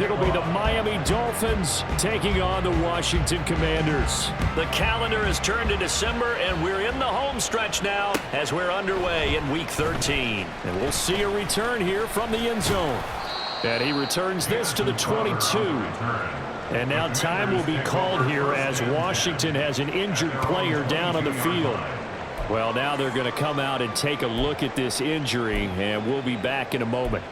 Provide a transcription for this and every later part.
It'll be the Miami Dolphins taking on the Washington Commanders. The calendar has turned to December, and we're in the home stretch now as we're underway in Week 13. And we'll see a return here from the end zone. And he returns this to the 22. And now time will be called here as Washington has an injured player down on the field. Well, now they're going to come out and take a look at this injury, and we'll be back in a moment.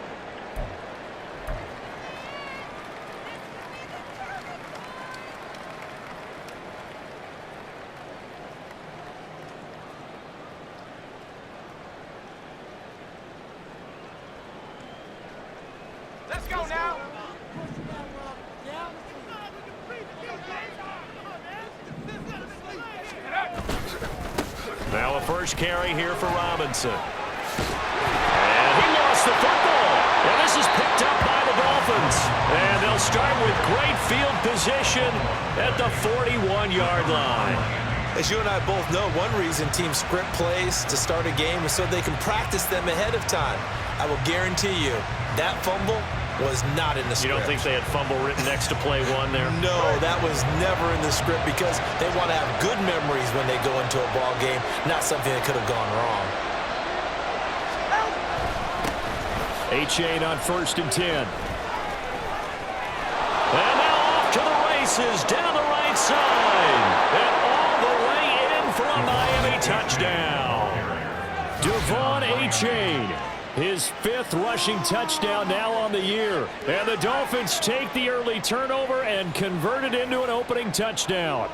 Let's go now. Now a first carry here for Robinson. And he lost the football. And this is picked up by the Dolphins. And they'll start with great field position at the 41-yard line. As you and I both know, one reason teams script plays to start a game is so they can practice them ahead of time. I will guarantee you that fumble was not in the script. You don't think they had fumble written next to play one there? No, that was never in the script because they want to have good memories when they go into a ball game, not something that could have gone wrong. A-Chain on 1st and 10. And now off to the races down the right side. And all the way in for a Miami touchdown. Devon A-Chain. His 5th rushing touchdown now on the year. And the Dolphins take the early turnover and convert it into an opening touchdown.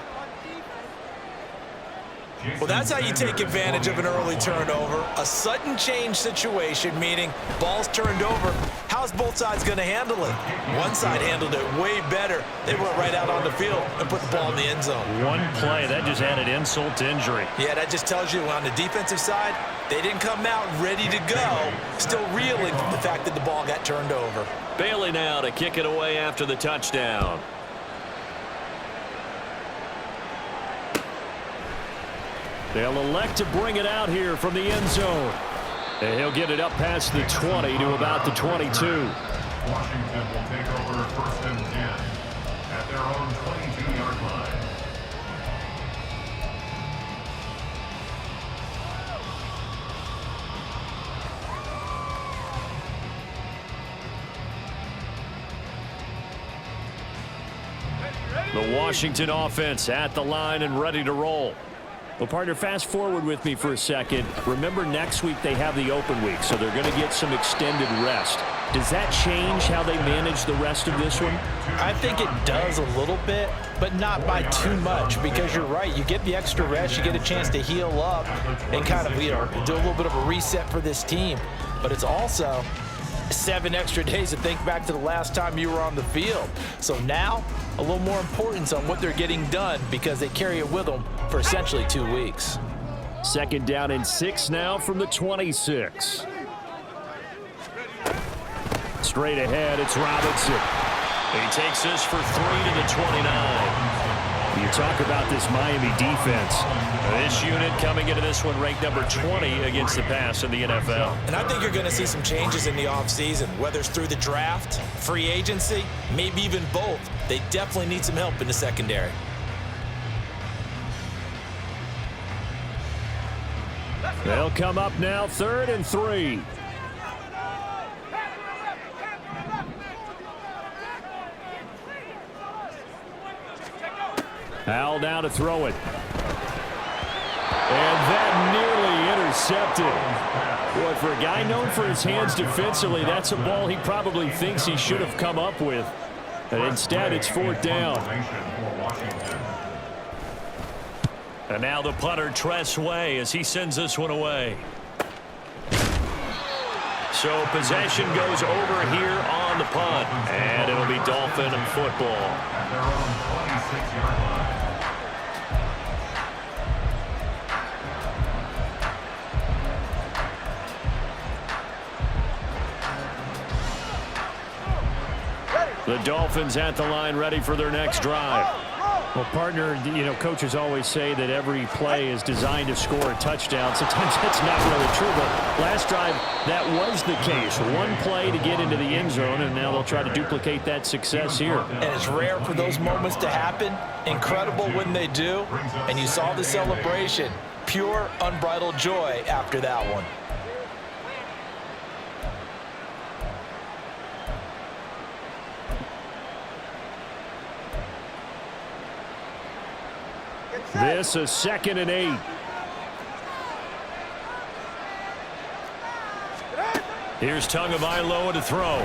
Well, that's how you take advantage of an early turnover. A sudden change situation, meaning ball's turned over. How's both sides going to handle it? One side handled it way better. They went right out on the field and put the ball in the end zone. One play, that just added insult to injury. Yeah, that just tells you on the defensive side, they didn't come out ready to go, still reeling from the fact that the ball got turned over. Bailey now to kick it away after the touchdown. They'll elect to bring it out here from the end zone. And he'll get it up past the 20 to about the 22. Washington will take over 1st and 10 at their own 22-yard line. The Washington offense at the line and ready to roll. Well, partner, fast forward with me for a second. Remember, next week they have the open week, so they're going to get some extended rest. Does that change how they manage the rest of this one? I think it does a little bit, but not by too much, because you're right. You get the extra rest, you get a chance to heal up and kind of, do a little bit of a reset for this team. But it's also 7 extra days to think back to the last time you were on the field. So now, a little more importance on what they're getting done because they carry it with them for essentially 2 weeks. 2nd down and 6 now from the 26. Straight ahead, it's Robinson. He takes this for 3 to the 29. You talk about this Miami defense. This unit coming into this one ranked number 20 against the pass in the NFL. And I think you're going to see some changes in the offseason, whether it's through the draft, free agency, maybe even both. They definitely need some help in the secondary. They'll come up now 3rd and 3. Al now to throw it. And that nearly intercepted. Boy, for a guy known for his hands defensively, that's a ball he probably thinks he should have come up with. And instead, it's 4th down. And now the punter, Tress Way, as he sends this one away. So possession goes over here on the punt. And it'll be Dolphin football. At their own 26-yard line. The Dolphins at the line ready for their next drive. Well, partner, you know, coaches always say that every play is designed to score a touchdown. Sometimes that's not really true, but last drive, that was the case. One play to get into the end zone, and now they'll try to duplicate that success here. And it's rare for those moments to happen. Incredible when they do. And you saw the celebration. Pure, unbridled joy after that one. This is 2nd and 8. Here's Tagovailoa to throw.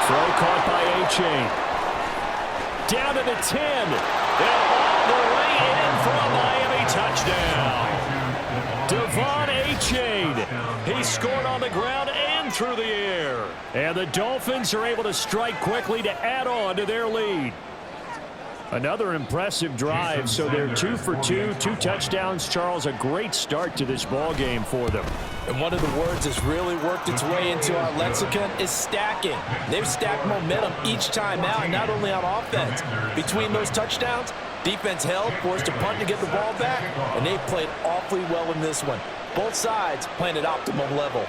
Throw caught by A-Chain. Down to the 10. And all the way in for a Miami touchdown. Devon A-Chain. He scored on the ground and through the air. And the Dolphins are able to strike quickly to add on to their lead. Another impressive drive, so they're 2 for 2, 2 touchdowns. Charles, a great start to this ball game for them. And one of the words that's really worked its way into our lexicon is stacking. They've stacked momentum each time out, not only on offense. Between those touchdowns, defense held, forced a punt to get the ball back, and they've played awfully well in this one. Both sides playing at optimum level.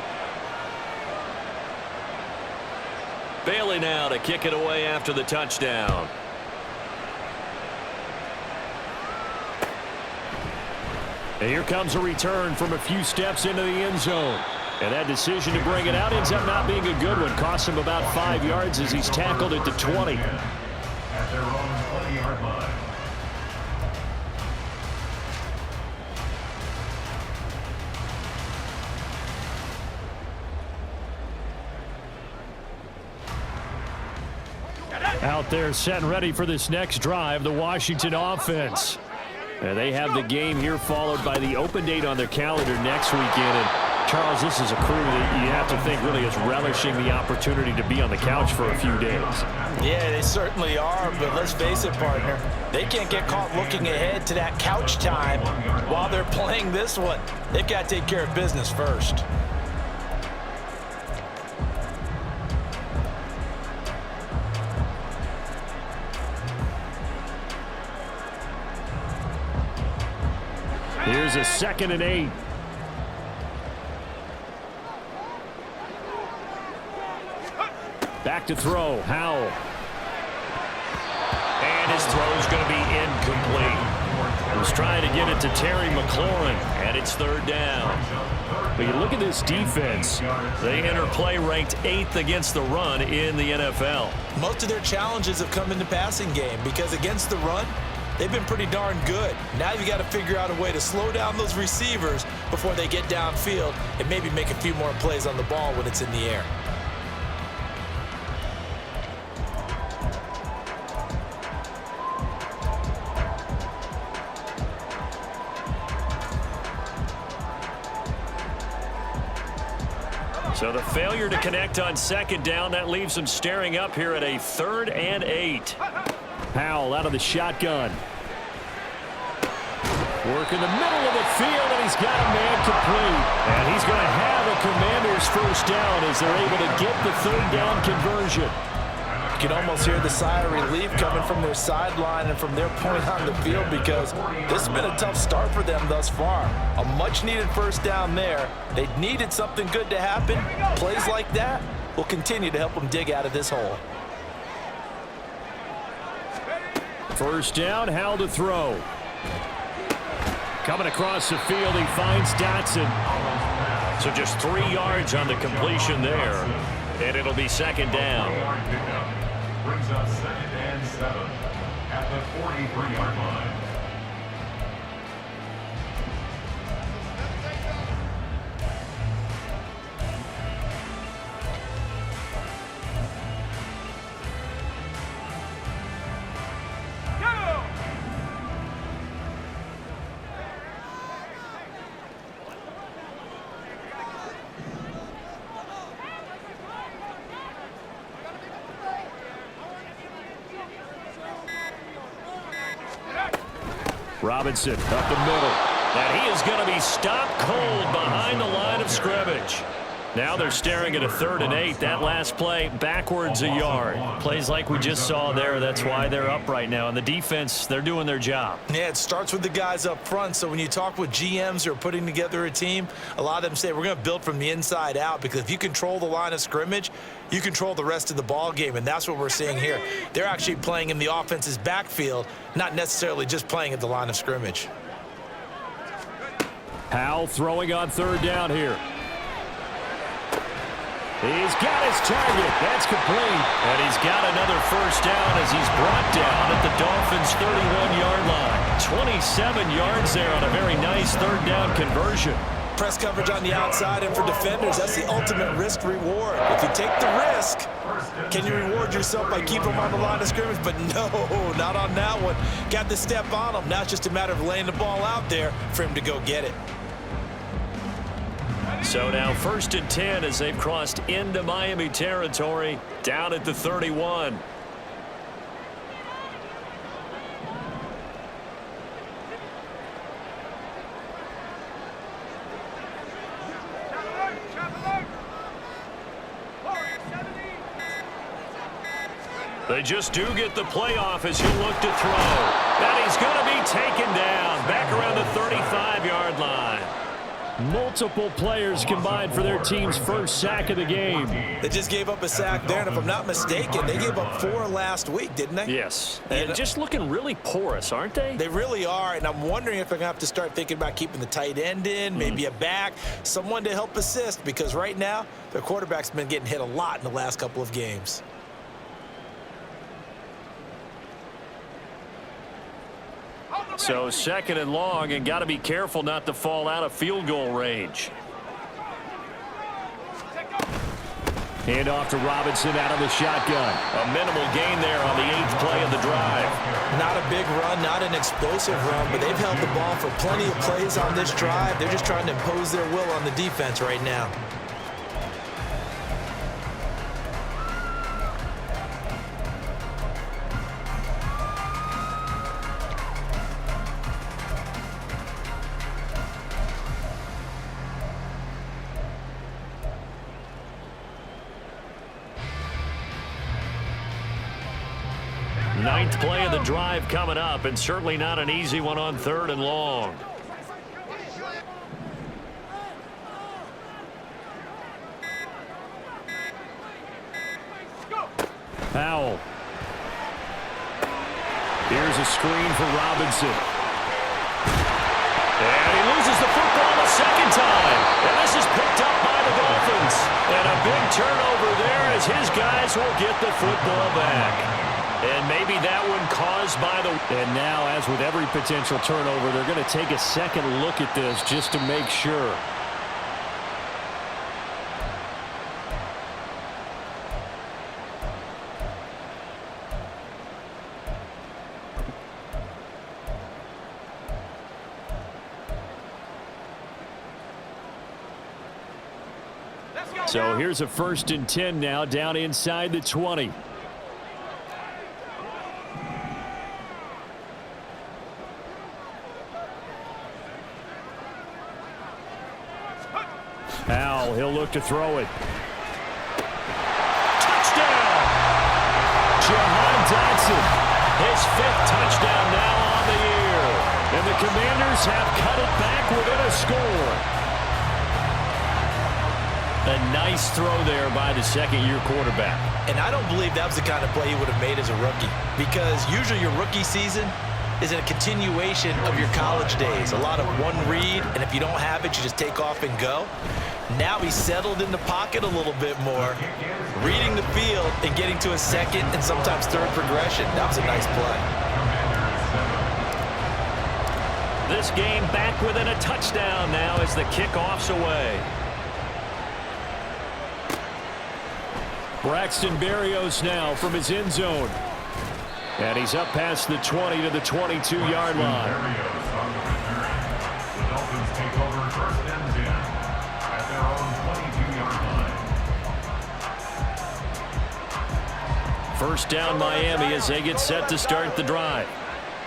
Bailey now to kick it away after the touchdown. And here comes a return from a few steps into the end zone. And that decision to bring it out ends up not being a good one. Costs him about 5 yards as he's tackled at the 20. At their own 20-yard line. Out there set and ready for this next drive, the Washington offense. And they have the game here followed by the open date on their calendar next weekend. And Charles, this is a crew that you have to think really is relishing the opportunity to be on the couch for a few days. Yeah, they certainly are, but let's face it, partner. They can't get caught looking ahead to that couch time while they're playing this one. They've got to take care of business first. Here's a 2nd and 8. Back to throw. Howell. And his throw's going to be incomplete. He was trying to get it to Terry McLaurin, and it's 3rd down. But you look at this defense. They enter play ranked 8th against the run in the NFL. Most of their challenges have come in the passing game because against the run, they've been pretty darn good. Now you got to figure out a way to slow down those receivers before they get downfield and maybe make a few more plays on the ball when it's in the air. So the failure to connect on 2nd down, that leaves them staring up here at a 3rd and 8. Howell out of the shotgun. Work in the middle of the field, and he's got a man complete. And he's going to have a Commanders 1st down as they're able to get the 3rd down conversion. You can almost hear the sigh of relief coming from their sideline and from their point on the field because this has been a tough start for them thus far. A much-needed 1st down there. They needed something good to happen. Plays like that will continue to help them dig out of this hole. 1st down, Howell to throw. Coming across the field, he finds Dotson. So just 3 yards on the completion there, and it'll be 2nd down. Brings up 2nd and 7 at the 43-yard line. Robinson up the middle. And he is going to be stopped cold behind the line of scrimmage. Now they're staring at a 3rd and 8. That last play, backwards a yard. Plays like we just saw there. That's why they're up right now. And the defense, they're doing their job. Yeah, it starts with the guys up front. So when you talk with GMs who are putting together a team, a lot of them say we're going to build from the inside out, because if you control the line of scrimmage, you control the rest of the ball game, and that's what we're seeing here. They're actually playing in the offense's backfield, not necessarily just playing at the line of scrimmage. Powell throwing on 3rd down here. He's got his target. That's complete. And he's got another 1st down as he's brought down at the Dolphins' 31-yard line. 27 yards there on a very nice 3rd down conversion. Press coverage on the outside, and for defenders, that's the ultimate risk-reward. If you take the risk, can you reward yourself by keeping them on the line of scrimmage? But no, not on that one. Got to step on them. Now it's just a matter of laying the ball out there for him to go get it. So now 1st and 10 as they've crossed into Miami territory, down at the 31. They just do get the playoff as he'll look to throw. And he's going to be taken down back around the 35-yard line. Multiple players combined for their team's 1st sack of the game. They just gave up a sack there, and if I'm not mistaken, they gave up 4 last week, didn't they? Yes. And just looking really porous, aren't they? They really are, and I'm wondering if they're going to have to start thinking about keeping the tight end in, maybe a back, someone to help assist, because right now their quarterback's been getting hit a lot in the last couple of games. So 2nd and long, and got to be careful not to fall out of field goal range. Hand off to Robinson out of the shotgun. A minimal gain there on the 8th play of the drive. Not a big run, not an explosive run, but they've held the ball for plenty of plays on this drive. They're just trying to impose their will on the defense right now. Ninth play of the drive coming up, and certainly not an easy one on 3rd and long. Powell. Here's a screen for Robinson. And he loses the football a 2nd time. And this is picked up by the Dolphins. And a big turnover there as his guys will get the football back. And maybe that one caused by the... And now, as with every potential turnover, they're going to take a second look at this just to make sure. So here's a 1st and 10 now, down inside the 20. Powell, he'll look to throw it. Touchdown! Jahan Dotson, his 5th touchdown now on the year. And the Commanders have cut it back within a score. A nice throw there by the 2nd-year quarterback. And I don't believe that was the kind of play he would have made as a rookie, because usually your rookie season is a continuation of your college days. A lot of one read, and if you don't have it, you just take off and go. Now he's settled in the pocket a little bit more, reading the field and getting to a 2nd and sometimes 3rd progression. That was a nice play. This game back within a touchdown now as the kickoff's away. Braxton Berrios now from his end zone. And he's up past the 20 to the 22-yard line. The Dolphins take over 1st and 10 at their own 22-yard line. 1st down Miami as they get set to start the drive.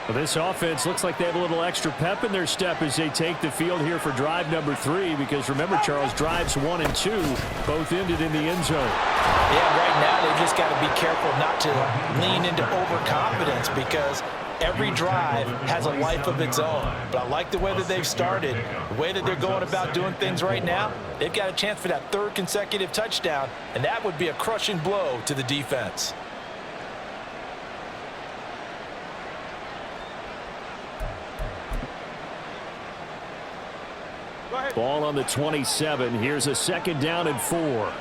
Well, this offense looks like they have a little extra pep in their step as they take the field here for drive number 3, because remember, Charles, drives 1 and 2 both ended in the end zone. Yeah, right now they just got to be careful not to lean into overconfidence, because every drive has a life of its own. But I like the way that they've started, the way that they're going about doing things right now. They've got a chance for that 3rd consecutive touchdown, and that would be a crushing blow to the defense. Ball on the 27. Here's a 2nd down and 4.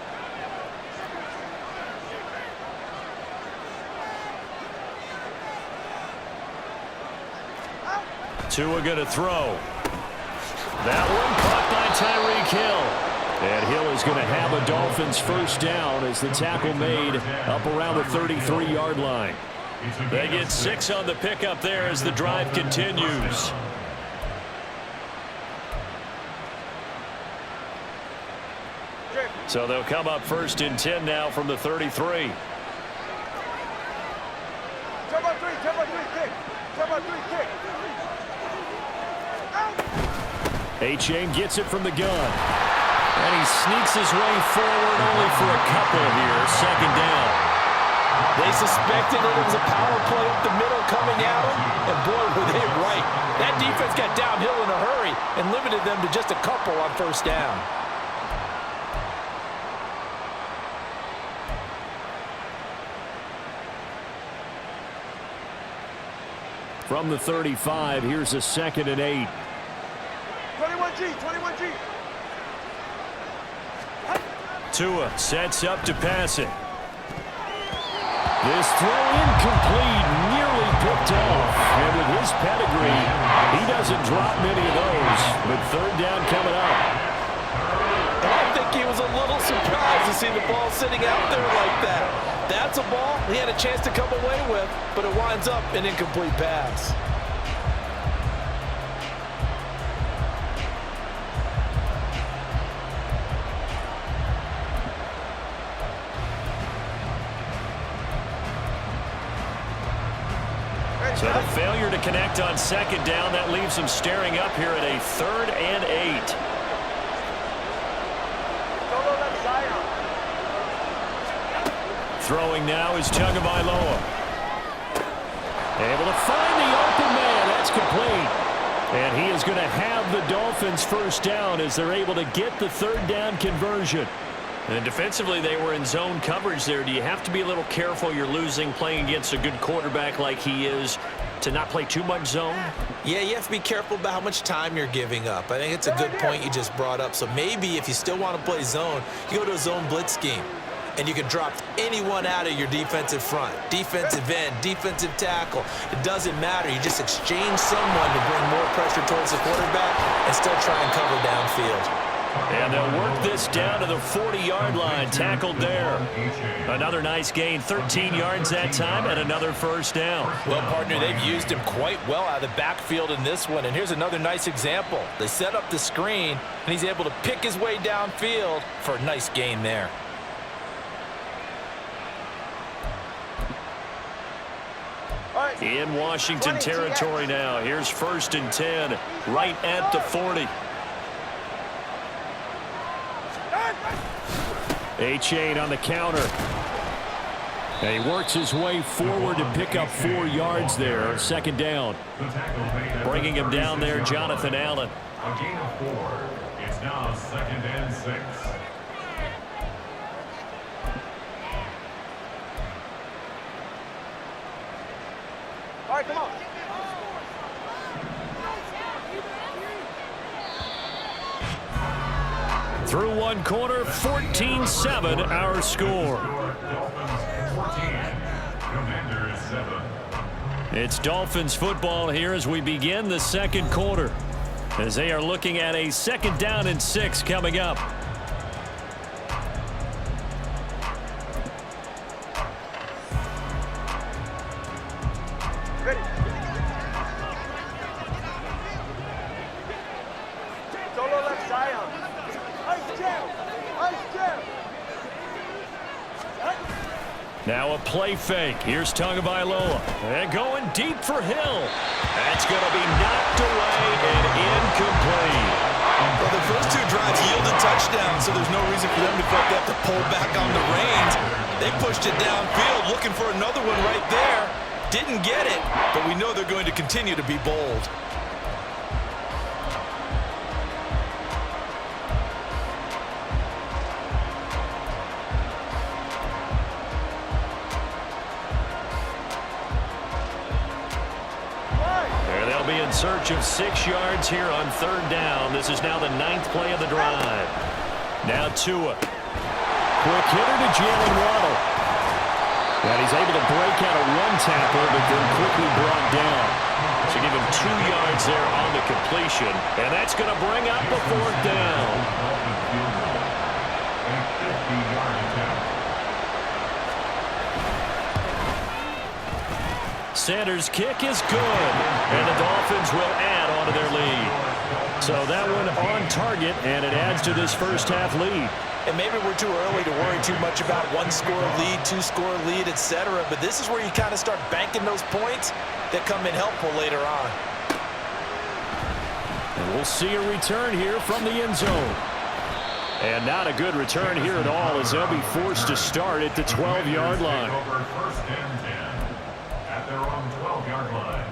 Tua going to throw. That one caught by Tyreek Hill. And Hill is going to have a Dolphins 1st down as the tackle made up around the 33-yard line. They get 6 on the pickup there as the drive continues. So they'll come up 1st and 10 now from the 33. A-Chain gets it from the gun. And he sneaks his way forward only for a couple here. 2nd down. They suspected that it was a power play up the middle coming at them, and boy, were they right. That defense got downhill in a hurry and limited them to just a couple on 1st down. From the 35, here's a 2nd and 8. 21G. Tua sets up to pass it. This throw incomplete, nearly picked off. And with his pedigree, he doesn't drop many of those. But 3rd down coming up. I think he was a little surprised to see the ball sitting out there like that. That's a ball he had a chance to come away with, but it winds up an incomplete pass. So the failure to connect on 2nd down, that leaves them staring up here at a 3rd and 8. Throwing now is Tagovailoa. Able to find the open man. That's complete. And he is going to have the Dolphins 1st down as they're able to get the 3rd down conversion. And defensively, they were in zone coverage there. Do you have to be a little careful? You're losing playing against a good quarterback like he is to not play too much zone? Yeah, you have to be careful about how much time you're giving up. I think it's a good point you just brought up. So maybe if you still want to play zone, you go to a zone blitz scheme. And you can drop anyone out of your defensive front. Defensive end, defensive tackle. It doesn't matter. You just exchange someone to bring more pressure towards the quarterback and still try and cover downfield. And they'll work this down to the 40-yard line. Tackled there. Another nice gain. 13 yards that time and another 1st down. Well, partner, they've used him quite well out of the backfield in this one. And here's another nice example. They set up the screen, and he's able to pick his way downfield for a nice gain there. In Washington territory now. Here's 1st and 10, right at the 40. A-Chain on the counter. And he works his way forward to pick up 4 yards there. 2nd down. Bringing him down there, Jonathan Allen. A gain of 4. It's now 2nd and 6. All right, come on. Through one quarter, 14-7 our score. Dolphins 14, Commanders 7. It's Dolphins football here as we begin the 2nd quarter, as they are looking at a 2nd down and 6 coming up. Ready. Solo left Zion. Ice jam. Ice jam. Now a play fake. Here's Tagovailoa. And going deep for Hill. That's going to be knocked away and incomplete. Well, the first two drives yielded touchdowns, so there's no reason for them to feel like they have to pull back on the reins. They pushed it downfield, looking for another one right there. Didn't get it, but we know they're going to continue to be bold. Search of 6 yards here on 3rd down. This is now the 9th play of the drive. Now Tua. Quick hitter to Jalen Waddle. And he's able to break out a one tackle, but then quickly brought down. So give him 2 yards there on the completion. And that's going to bring up the 4th down. Sanders' kick is good, and the Dolphins will add on to their lead. So that one on target, and it adds to this first half lead. And maybe we're too early to worry too much about 1-score lead, 2-score lead, etc. But this is where you kind of start banking those points that come in helpful later on. And we'll see a return here from the end zone. And not a good return here at all, as they'll be forced to start at the 12-yard line. First and 10 at their own 12-yard line.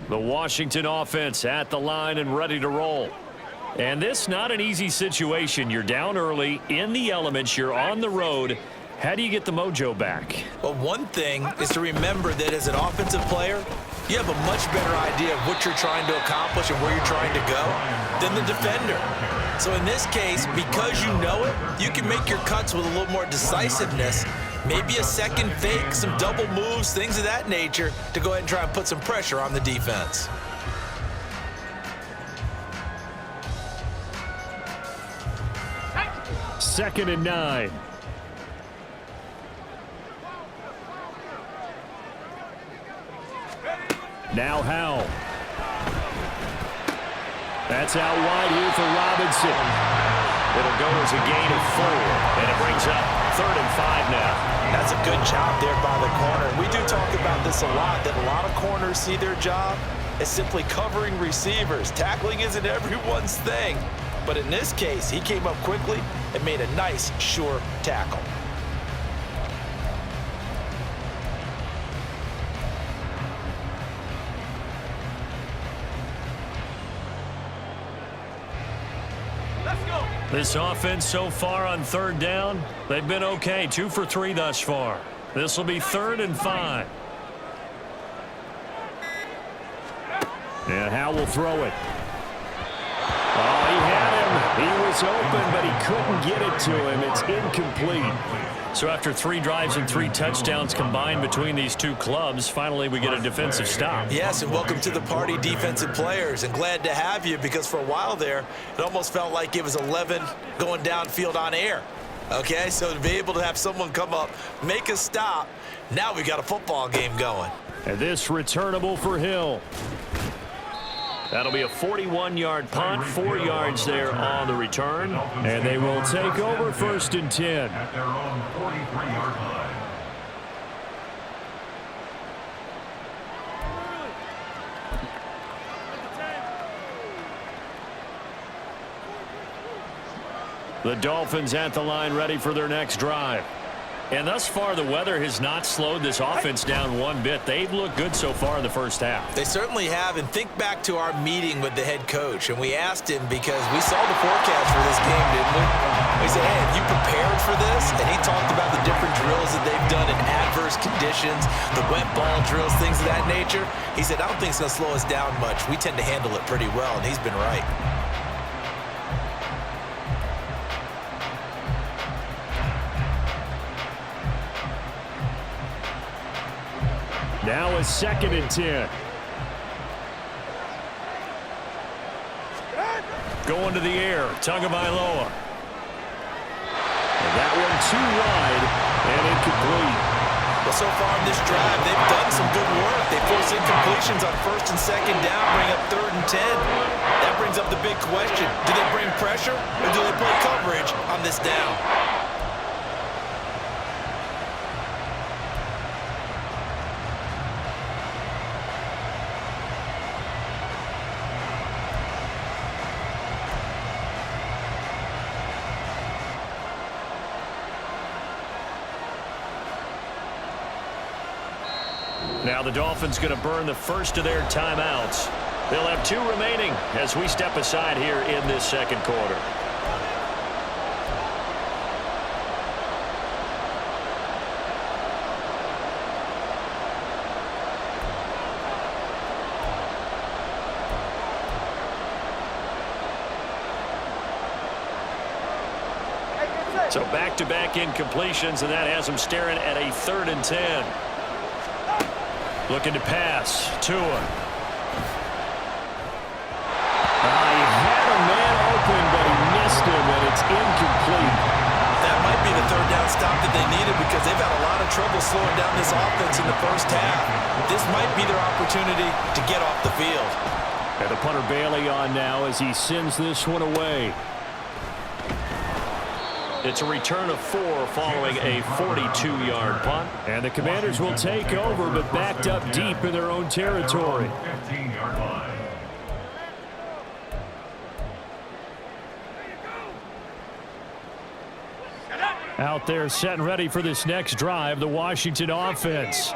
The Washington offense at the line and ready to roll. And this not an easy situation. You're down early, in the elements, you're on the road. How do you get the mojo back? Well, one thing is to remember that as an offensive player, you have a much better idea of what you're trying to accomplish and where you're trying to go than the defender. So in this case, because you know it, you can make your cuts with a little more decisiveness. Maybe a second fake, some double moves, things of that nature to go ahead and try and put some pressure on the defense. Second and 9. Now Howell. That's out wide here for Robinson. It'll go as a gain of 4, and it brings up 3rd and 5 now. That's a good job there by the corner. We do talk about this a lot, that a lot of corners see their job as simply covering receivers. Tackling isn't everyone's thing. But in this case, he came up quickly and made a nice, sure tackle. This offense so far on 3rd down, they've been okay. 2 for 3 thus far. This will be 3rd and 5. And Howell will throw it. Oh, he had him. He was open, but he couldn't get it to him. It's incomplete. So after 3 drives and 3 touchdowns combined between these two clubs, finally we get a defensive stop. Yes, and welcome to the party, defensive players. And glad to have you, because for a while there, it almost felt like it was 11 going downfield on air. Okay, so to be able to have someone come up, make a stop, now we got a football game going. And this returnable for Hill. That'll be a 41-yard punt, 4 yards there on the return. And they will take over 1st and 10. At their own 43-yard line. The Dolphins at the line, ready for their next drive. And thus far, the weather has not slowed this offense down one bit. They've looked good so far in the first half. They certainly have, and think back to our meeting with the head coach, and we asked him because we saw the forecast for this game, didn't we? We said, hey, have you prepared for this? And he talked about the different drills that they've done in adverse conditions, the wet ball drills, things of that nature. He said, I don't think it's going to slow us down much. We tend to handle it pretty well, and he's been right. Now a 2nd and 10. Going to the air, Tagovailoa. And too wide and incomplete. Well, so far in this drive, they've done some good work. They force incompletions on first and second down, bring up 3rd and 10. That brings up the big question. Do they bring pressure or do they play coverage on this down? Now the Dolphins going to burn the first of their timeouts. They'll have 2 remaining as we step aside here in this second quarter. So back-to-back incompletions, and that has them staring at a 3rd and 10. Looking to pass. Tua. He had a man open, but he missed him, and it's incomplete. That might be the 3rd down stop that they needed because they've had a lot of trouble slowing down this offense in the first half. This might be their opportunity to get off the field. And the punter Bailey on now as he sends this one away. It's a return of 4 following a 42-yard punt. And the Commanders will take over, but backed up deep in their own territory. 15-yard line. Out there set and ready for this next drive, the Washington offense.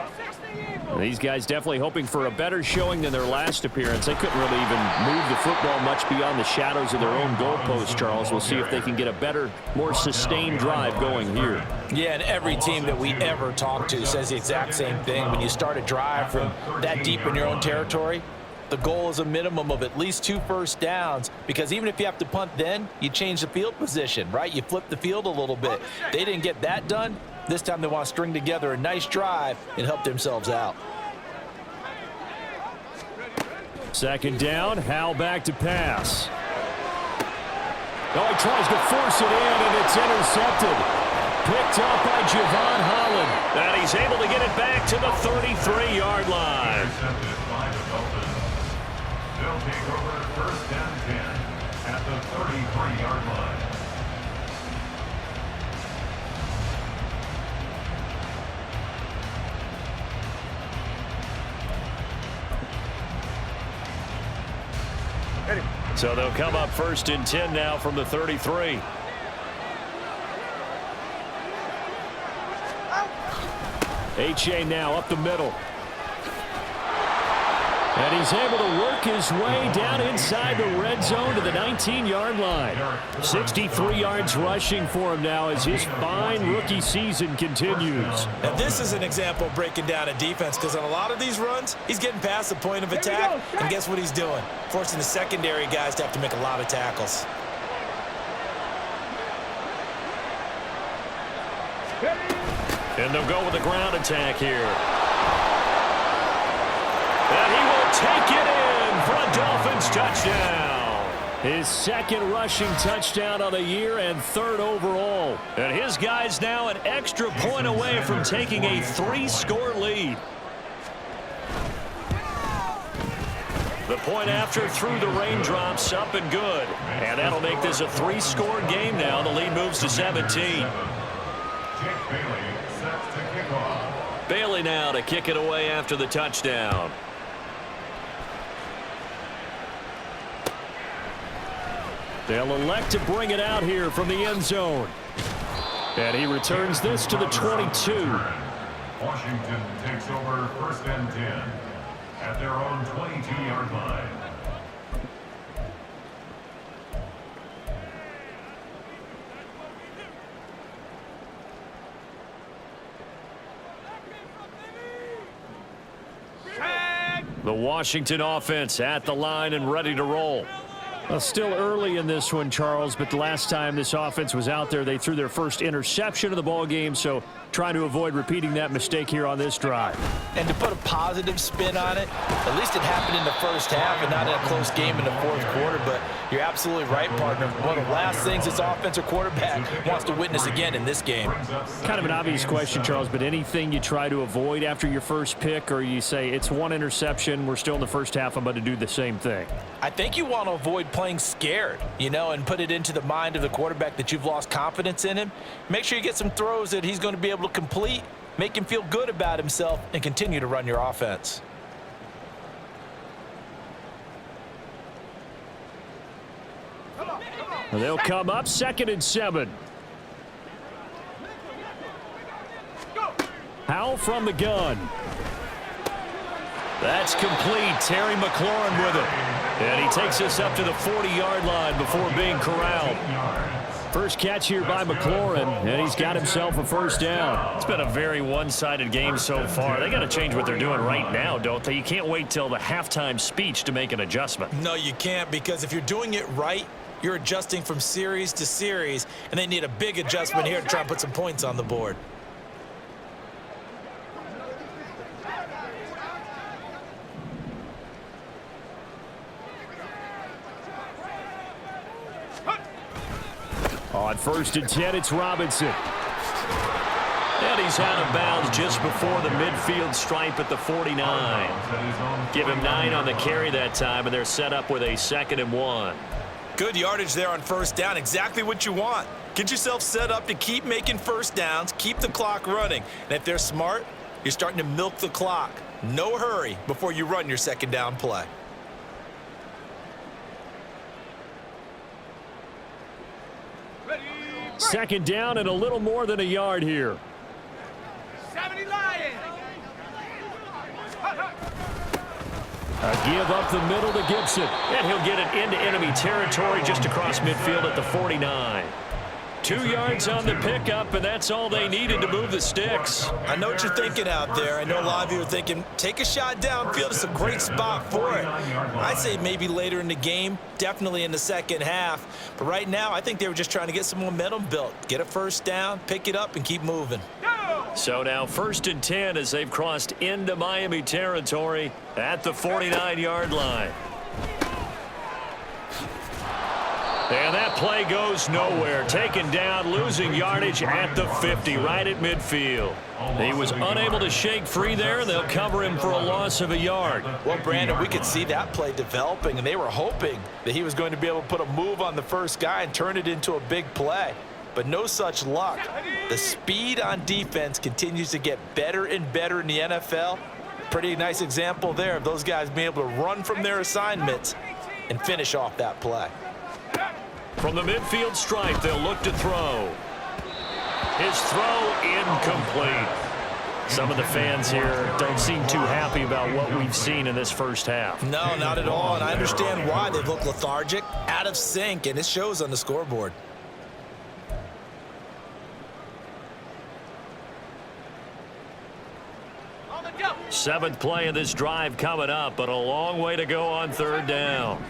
These guys definitely hoping for a better showing than their last appearance. They couldn't really even move the football much beyond the shadows of their own goalpost, Charles. We'll see if they can get a better, more sustained drive going here. Yeah, and every team that we ever talk to says the exact same thing. When you start a drive from that deep in your own territory, the goal is a minimum of at least 2 first downs, because even if you have to punt then, you change the field position, right? You flip the field a little bit. They didn't get that done. This time they want to string together a nice drive and help themselves out. Second down, Hal back to pass. Oh, he tries to force it in, and it's intercepted. Picked up by Javon Holland. And he's able to get it back to the 33-yard line. Intercepted by the Dolphins. They'll take over 1st and 10 at the 33-yard line. So they'll come up 1st and 10 now from the 33. H.A. now up the middle. And he's able to work his way down inside the red zone to the 19-yard line. 63 yards rushing for him now as his fine rookie season continues. Now this is an example of breaking down a defense, because on a lot of these runs, he's getting past the point of attack, and guess what he's doing? Forcing the secondary guys to have to make a lot of tackles. And they'll go with the ground attack here. And he will take it in for a Dolphins touchdown. His 2nd rushing touchdown of the year and 3rd overall. And his guys now an extra point away from taking a 3-score lead. The point after through the raindrops, up and good. And that'll make this a 3-score game now. The lead moves to 17. Bailey now to kick it away after the touchdown. They'll elect to bring it out here from the end zone. And he returns this to the 22. Washington takes over 1st and 10 at their own 22-yard line. The Washington offense at the line and ready to roll. Well, still early in this one, Charles, but the last time this offense was out there, they threw their first interception of the ball game, so trying to avoid repeating that mistake here on this drive. And to put a positive spin on it, at least it happened in the first half and not in a close game in the fourth quarter, but you're absolutely right, partner. One of the last things this offensive quarterback wants to witness again in this game. Kind of an obvious question, Charles, but anything you try to avoid after your first pick, or you say it's one interception, we're still in the first half, I'm about to do the same thing? I think you want to avoid playing scared, and put it into the mind of the quarterback that you've lost confidence in him. Make sure you get some throws that he's going to be able to complete, make him feel good about himself, and continue to run your offense. They'll come up 2nd and 7. Howell from the gun. That's complete. Terry McLaurin with it. And he takes us up to the 40-yard line before being corralled. First catch here by McLaurin, and he's got himself a first down. It's been a very one-sided game so far. They got to change what they're doing right now, don't they? You can't wait till the halftime speech to make an adjustment. No, you can't, because if you're doing it right, you're adjusting from series to series, and they need a big adjustment here to try and put some points on the board. On 1st and 10, it's Robinson. And he's out of bounds just before the midfield stripe at the 49. Give him 9 on the carry that time, and they're set up with a 2nd and 1. Good yardage there on first down. Exactly what you want. Get yourself set up to keep making first downs, keep the clock running. And if they're smart, you're starting to milk the clock. No hurry before you run your 2nd down play. Second down and a little more than a yard here. 70 Lions. A give up the middle to Gibson. And he'll get it into enemy territory just across midfield at the 49. 2 yards on the pickup, and that's all they needed to move the sticks. I know what you're thinking out there. I know a lot of you are thinking, take a shot downfield. It's a great spot for it. I'd say maybe later in the game, definitely in the second half. But right now, I think they were just trying to get some momentum built. Get a first down, pick it up, and keep moving. So now 1st and 10 as they've crossed into Miami territory at the 49-yard line. And that play goes nowhere. Taken down, losing yardage at the 50, right at midfield. He was unable to shake free there. They'll cover him for a loss of a yard. Well, Brandon, we could see that play developing, and they were hoping that he was going to be able to put a move on the first guy and turn it into a big play. But no such luck. The speed on defense continues to get better and better in the NFL. Pretty nice example there of those guys being able to run from their assignments and finish off that play. From the midfield stripe, they'll look to throw. His throw incomplete. Some of the fans here don't seem too happy about what we've seen in this first half. No, not at all, and I understand why. They've looked lethargic, out of sync, and it shows on the scoreboard. Seventh play of this drive coming up, but a long way to go on 3rd down.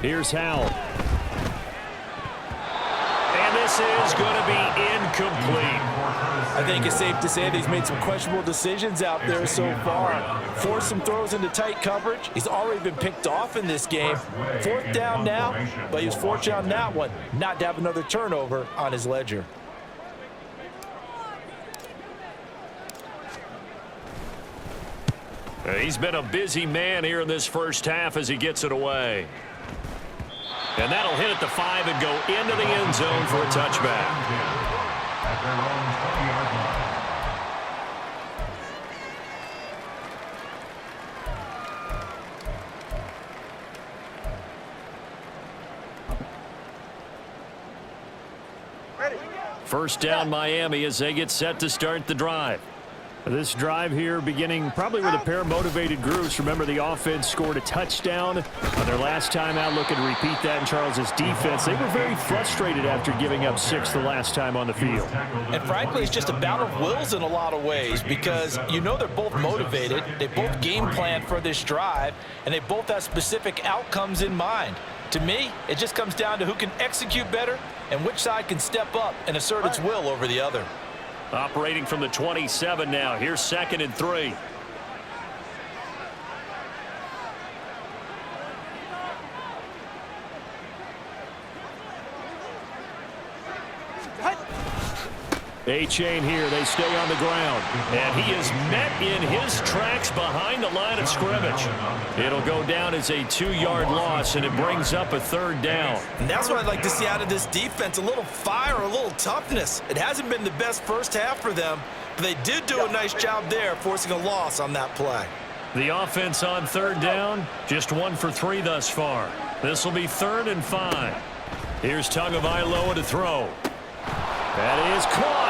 Here's Howell. And this is going to be incomplete. I think it's safe to say that he's made some questionable decisions out there so far. Forced some throws into tight coverage. He's already been picked off in this game. 4th down now, but he was fortunate on that one not to have another turnover on his ledger. He's been a busy man here in this first half as he gets it away. And that'll hit at the 5 and go into the end zone for a touchback. At their own 20-yard line. First down Miami as they get set to start the drive. This drive here beginning probably with a pair of motivated groups. Remember, the offense scored a touchdown on their last time out, looking to repeat that in Charles's defense. They were very frustrated after giving up 6 the last time on the field. And frankly, it's just a battle of wills in a lot of ways because you know they're both motivated. They both game plan for this drive, and they both have specific outcomes in mind. To me, it just comes down to who can execute better and which side can step up and assert its will over the other. Operating from the 27 now. Here's 2nd and 3. A-chain here. They stay on the ground. And he is met in his tracks behind the line of scrimmage. It'll go down as a 2-yard loss, and it brings up a 3rd down. And that's what I'd like to see out of this defense, a little fire, a little toughness. It hasn't been the best first half for them, but they did do a nice job there, forcing a loss on that play. The offense on 3rd down, just 1 for 3 thus far. This will be 3rd and 5. Here's Tagovailoa to throw. That is caught.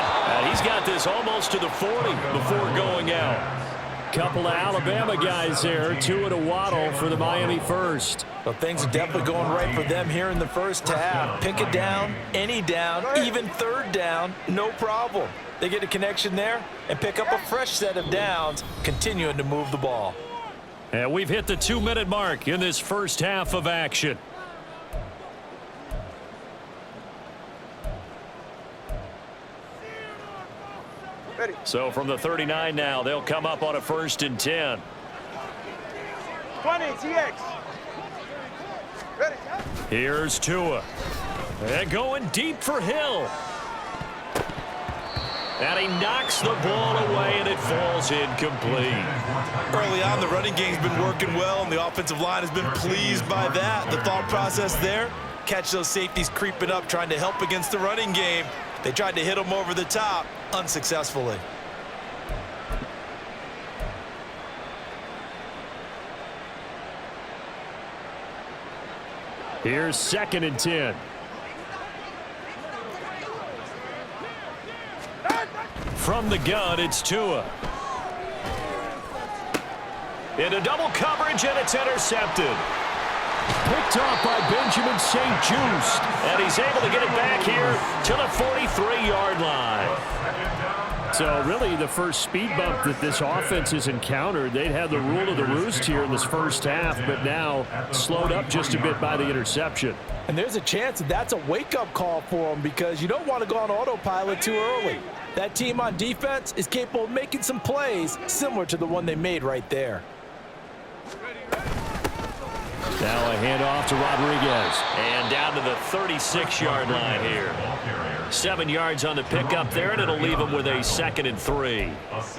He's got this almost to the 40 before going out. Couple of Alabama guys there. Tua to Waddle for the Miami first. Well, things are definitely going right for them here in the first half. Pick a down, any down, even 3rd down, no problem. They get a connection there and pick up a fresh set of downs, continuing to move the ball. And we've hit the 2-minute mark in this first half of action. So from the 39 now, they'll come up on a 1st and 10. 20, TX. Ready. Here's Tua. And going deep for Hill. And he knocks the ball away, and it falls incomplete. Early on, the running game's been working well, and the offensive line has been pleased by that. The thought process there, catch those safeties creeping up, trying to help against the running game. They tried to hit them over the top, unsuccessfully. Here's 2nd and 10. From the gun, it's Tua. Into double coverage, and it's intercepted. Picked off by Benjamin St. Just. And he's able to get it back here to the 43-yard line. So really the first speed bump that this offense has encountered. They'd had the rule of the roost here in this first half, but now slowed up just a bit by the interception. And there's a chance that that's a wake-up call for them because you don't want to go on autopilot too early. That team on defense is capable of making some plays similar to the one they made right there. Now a handoff to Rodriguez. And down to the 36-yard line here. 7 yards on the pickup there, and it'll leave them with a 2nd and 3.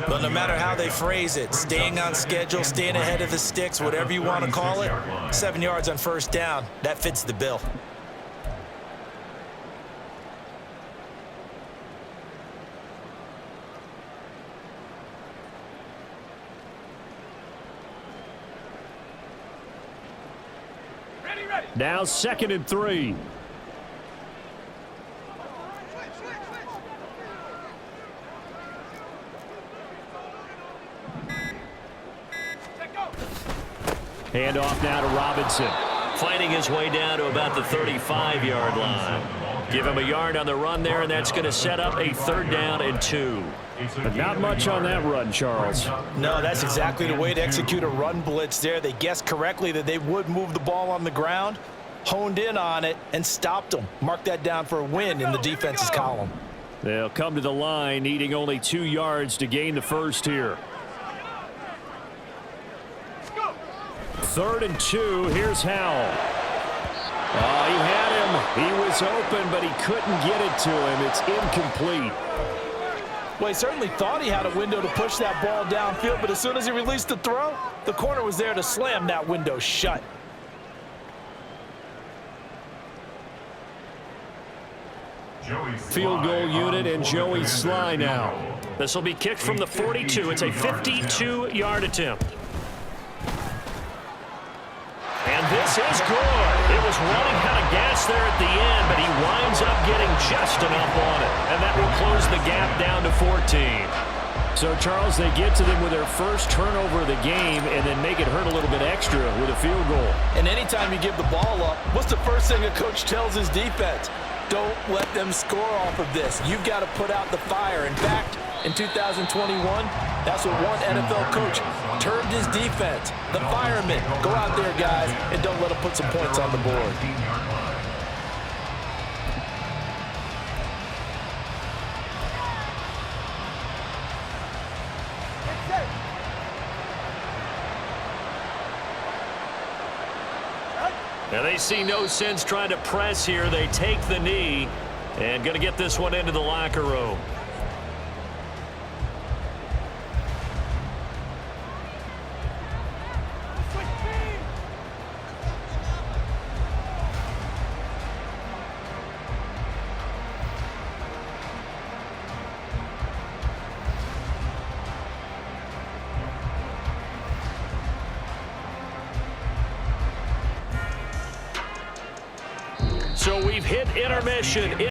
But no matter how they phrase it, staying on schedule, staying ahead of the sticks, whatever you want to call it, 7 yards on 1st down, that fits the bill. Now 2nd and 3. Handoff now to Robinson. Fighting his way down to about the 35-yard line. Give him a yard on the run there, and that's going to set up a 3rd down and 2. But not much on that run, Charles. No, that's exactly the way to execute a run blitz there. They guessed correctly that they would move the ball on the ground, honed in on it, and stopped them. Mark that down for a win in the defense's column. They'll come to the line, needing only 2 yards to gain the first here. 3rd and 2. Here's Howell. Oh, he had him. He was open, but he couldn't get it to him. It's incomplete. Well, he certainly thought he had a window to push that ball downfield, but as soon as he released the throw, the corner was there to slam that window shut. Field goal unit and Joey Sly now. This will be kicked from the 42. It's a 52-yard attempt. And this is good. It was running out of gas there at the end, but he winds up getting just enough on it. And that will close the gap down to 14. So, Charles, they get to them with their first turnover of the game and then make it hurt a little bit extra with a field goal. And anytime you give the ball up, what's the first thing a coach tells his defense? Don't let them score off of this. You've got to put out the fire. In fact, in 2021, that's what one NFL coach termed his defense. The firemen. Go out there, guys, and don't let them put some points on the board. Now they see no sense trying to press here. They take the knee and going to get this one into the locker room. So we've hit intermission.